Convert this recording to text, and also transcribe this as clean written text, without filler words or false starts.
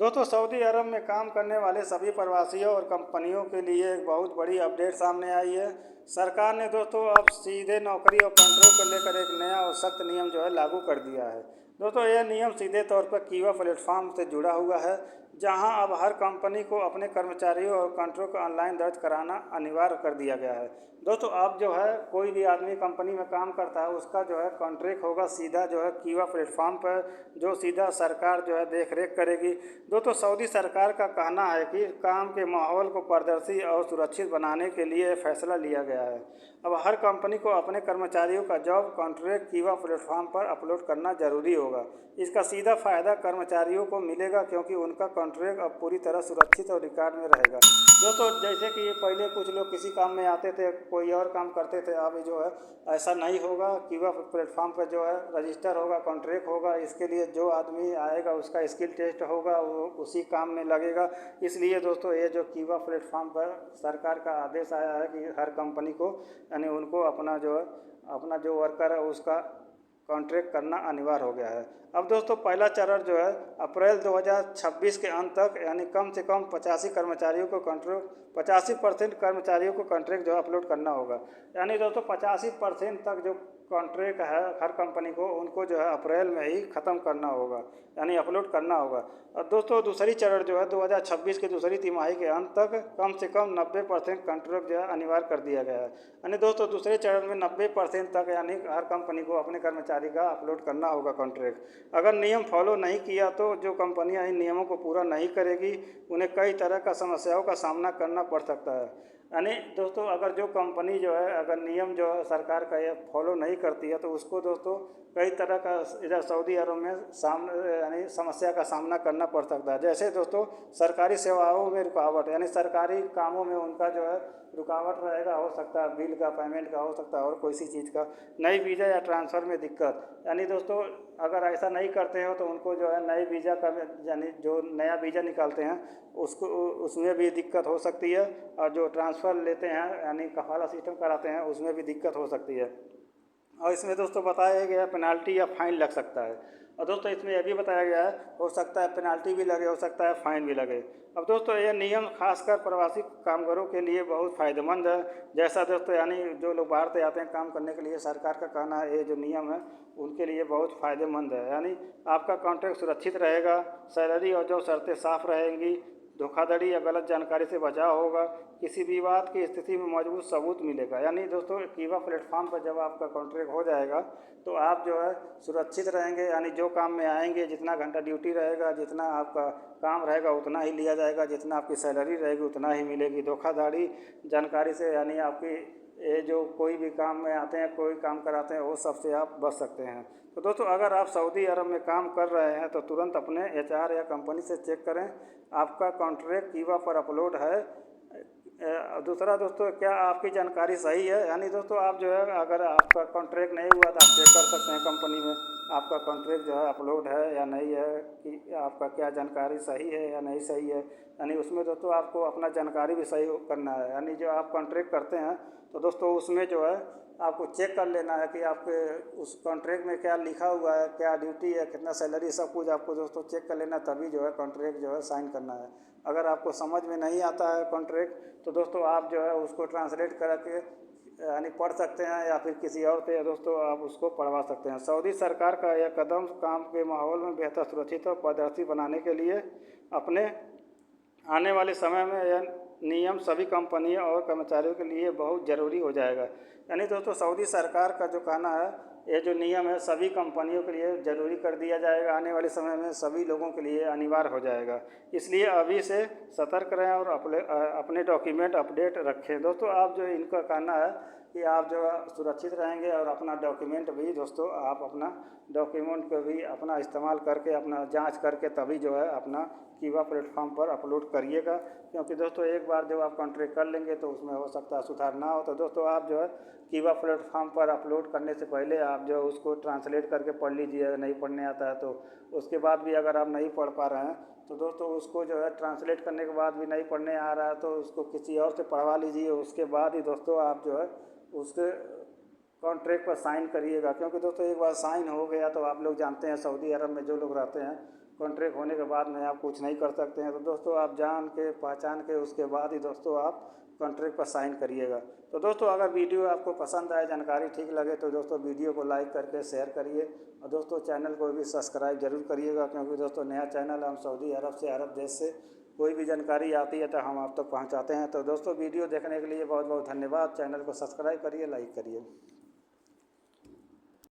दोस्तों सऊदी अरब में काम करने वाले सभी प्रवासियों और कंपनियों के लिए एक बहुत बड़ी अपडेट सामने आई है। सरकार ने दोस्तों अब सीधे नौकरी और कॉन्ट्रैक्ट को लेकर एक नया और सख्त नियम जो है लागू कर दिया है। दोस्तों यह नियम सीधे तौर पर कीवा प्लेटफॉर्म से जुड़ा हुआ है, जहां अब हर कंपनी को अपने कर्मचारियों और कॉन्ट्रैक्ट को ऑनलाइन दर्ज कराना अनिवार्य कर दिया गया है। दोस्तों अब जो है कोई भी आदमी कंपनी में काम करता है उसका जो है कॉन्ट्रैक्ट होगा सीधा जो है कीवा प्लेटफॉर्म पर, जो सीधा सरकार जो है देख रेख करेगी। दोस्तों सऊदी सरकार का कहना है कि काम के माहौल को पारदर्शी और सुरक्षित बनाने के लिए फैसला लिया गया है। अब हर कंपनी को अपने कर्मचारियों का जॉब कॉन्ट्रैक्ट कीवा प्लेटफॉर्म पर अपलोड करना जरूरी होगा। इसका सीधा फायदा कर्मचारियों को मिलेगा क्योंकि उनका कॉन्ट्रैक्ट अब पूरी तरह सुरक्षित और रिकॉर्ड में रहेगा। दोस्तों जैसे कि ये पहले कुछ लोग किसी काम में आते थे, कोई और काम करते थे, अब जो है ऐसा नहीं होगा। कीवा प्लेटफॉर्म पर जो है रजिस्टर होगा, कॉन्ट्रैक्ट होगा, इसके लिए जो आदमी आएगा उसका स्किल टेस्ट होगा, वो उसी काम में लगेगा। इसलिए दोस्तों ये जो कीवा प्लेटफॉर्म पर सरकार का आदेश आया है कि हर कंपनी को यानी उनको अपना जो वर्कर है उसका कॉन्ट्रैक्ट करना अनिवार्य हो गया है। अब दोस्तों पहला चरण जो है अप्रैल 2026 के अंत तक यानी कम से कम 85% कर्मचारियों को कॉन्ट्रैक्ट जो है अपलोड करना होगा। यानी दोस्तों 85% तक जो कॉन्ट्रैक्ट है हर कंपनी को उनको जो है अप्रैल में ही ख़त्म करना होगा, यानी अपलोड करना होगा। और दोस्तों दूसरी चरण जो है 2026 की दूसरी तिमाही के अंत तक कम से कम 90% कॉन्ट्रैक्ट जो है अनिवार्य कर दिया गया है। यानी दोस्तों दूसरे चरण में 90% तक यानी हर कंपनी को अपने कर्मचारी का अपलोड करना होगा कॉन्ट्रैक्ट। अगर नियम फॉलो नहीं किया तो जो कंपनियां इन नियमों को पूरा नहीं करेगी उन्हें कई तरह का समस्याओं का सामना करना पड़ सकता है। यानी दोस्तों अगर जो कंपनी जो है अगर नियम जो है सरकार का ये फॉलो नहीं करती है तो उसको दोस्तों कई तरह का इधर सऊदी अरब में यानी समस्या का सामना करना पड़ सकता है। जैसे दोस्तों सरकारी सेवाओं में रुकावट, यानी सरकारी कामों में उनका जो है रुकावट रहेगा, हो सकता है बिल का पेमेंट का, हो सकता है और कोई सी चीज़ का, नई वीज़ा या ट्रांसफ़र में दिक्कत। यानी दोस्तों अगर ऐसा नहीं करते हो तो उनको जो है नए वीज़ा का यानी जो नया वीज़ा निकालते हैं उसको उसमें भी दिक्कत हो सकती है, और जो ट्रांसफ़र लेते हैं यानी कफाला सिस्टम कराते हैं उसमें भी दिक्कत हो सकती है। और इसमें दोस्तों बताया गया है पेनाल्टी या फाइन लग सकता है। और दोस्तों इसमें यह भी बताया गया है हो सकता है पेनाल्टी भी लगे, हो सकता है फाइन भी लगे। अब दोस्तों ये नियम खासकर प्रवासी कामगारों के लिए बहुत फ़ायदेमंद है। जैसा दोस्तों यानी जो लोग बाहर से आते हैं काम करने के लिए, सरकार का कहना है ये जो नियम है उनके लिए बहुत फ़ायदेमंद है। यानी आपका कॉन्ट्रैक्ट सुरक्षित रहेगा, सैलरी और जो शर्तें साफ रहेंगी, धोखाधड़ी या गलत जानकारी से बचाव होगा, किसी विवाद की स्थिति में मजबूत सबूत मिलेगा। यानी दोस्तों कीवा प्लेटफॉर्म पर जब आपका कॉन्ट्रैक्ट हो जाएगा तो आप जो है सुरक्षित रहेंगे। यानी जो काम में आएंगे, जितना घंटा ड्यूटी रहेगा, जितना आपका काम रहेगा उतना ही लिया जाएगा, जितना आपकी सैलरी रहेगी उतना ही मिलेगी। धोखाधड़ी जानकारी से यानी आपकी ये जो कोई भी काम में आते हैं, कोई काम कराते हैं, वो सबसे आप बच सकते हैं। तो दोस्तों अगर आप सऊदी अरब में काम कर रहे हैं तो तुरंत अपने एचआर या कंपनी से चेक करें आपका कॉन्ट्रैक्ट कीवा पर अपलोड है। दूसरा दोस्तों क्या आपकी जानकारी सही है। यानी दोस्तों आप जो है अगर आपका कॉन्ट्रैक्ट नहीं हुआ तो आप चेक कर सकते हैं कंपनी में आपका कॉन्ट्रैक्ट जो है अपलोड है या नहीं है, कि आपका क्या जानकारी सही है या नहीं सही है। यानी उसमें दोस्तों आपको अपना जानकारी भी सही करना है। यानी जो आप कॉन्ट्रैक्ट करते हैं तो दोस्तों उसमें जो है आपको चेक कर लेना है कि आपके उस कॉन्ट्रैक्ट में क्या लिखा हुआ है, क्या ड्यूटी है, कितना सैलरी, सब कुछ आपको दोस्तों चेक कर लेना, तभी जो है कॉन्ट्रैक्ट जो है साइन करना है। अगर आपको समझ में नहीं आता है कॉन्ट्रैक्ट तो दोस्तों आप जो है उसको ट्रांसलेट करके यानी पढ़ सकते हैं, या फिर किसी और से दोस्तों आप उसको पढ़वा सकते हैं। सऊदी सरकार का यह कदम काम के माहौल में बेहतर सुरक्षित और पारदर्शी बनाने के लिए अपने आने वाले समय में यह नियम सभी कंपनियों और कर्मचारियों के लिए बहुत ज़रूरी हो जाएगा। यानी दोस्तों सऊदी सरकार का जो कहना है ये जो नियम है सभी कंपनियों के लिए ज़रूरी कर दिया जाएगा, आने वाले समय में सभी लोगों के लिए अनिवार्य हो जाएगा। इसलिए अभी से सतर्क रहें और अपने डॉक्यूमेंट अपडेट रखें। दोस्तों आप जो इनका कहना है कि आप जो सुरक्षित रहेंगे और अपना डॉक्यूमेंट भी दोस्तों आप अपना डॉक्यूमेंट को भी अपना इस्तेमाल करके अपना जांच करके तभी जो है अपना कीवा प्लेटफॉर्म पर अपलोड करिएगा। क्योंकि दोस्तों एक बार जब आप कॉन्ट्रैक्ट कर लेंगे तो उसमें हो सकता है सुधार ना हो। तो दोस्तों आप जो है कीवा प्लेटफॉर्म पर अपलोड करने से पहले आप जो उसको ट्रांसलेट करके पढ़ लीजिए। अगर नहीं पढ़ने आता है तो उसके बाद भी अगर आप नहीं पढ़ पा रहे हैं तो दोस्तों उसको जो है ट्रांसलेट करने के बाद भी नहीं पढ़ने आ रहा है तो उसको किसी और से पढ़वा लीजिए। उसके बाद ही दोस्तों आप जो है उसके कॉन्ट्रैक्ट पर साइन करिएगा। क्योंकि दोस्तों एक बार साइन हो गया तो आप लोग जानते हैं सऊदी अरब में जो लोग रहते हैं कॉन्ट्रैक्ट होने के बाद में आप कुछ नहीं कर सकते हैं। तो दोस्तों आप जान के पहचान के उसके बाद ही दोस्तों आप कॉन्ट्रैक्ट पर साइन करिएगा। तो दोस्तों अगर वीडियो आपको पसंद आए, जानकारी ठीक लगे तो दोस्तों वीडियो को लाइक करके शेयर करिए और दोस्तों चैनल को भी सब्सक्राइब जरूर करिएगा, क्योंकि दोस्तों नया चैनल, हम सऊदी अरब से, अरब देश से कोई भी जानकारी आती है तो हम आप तक पहुंचाते हैं। तो दोस्तों वीडियो देखने के लिए बहुत बहुत धन्यवाद। चैनल को सब्सक्राइब करिए, लाइक करिए।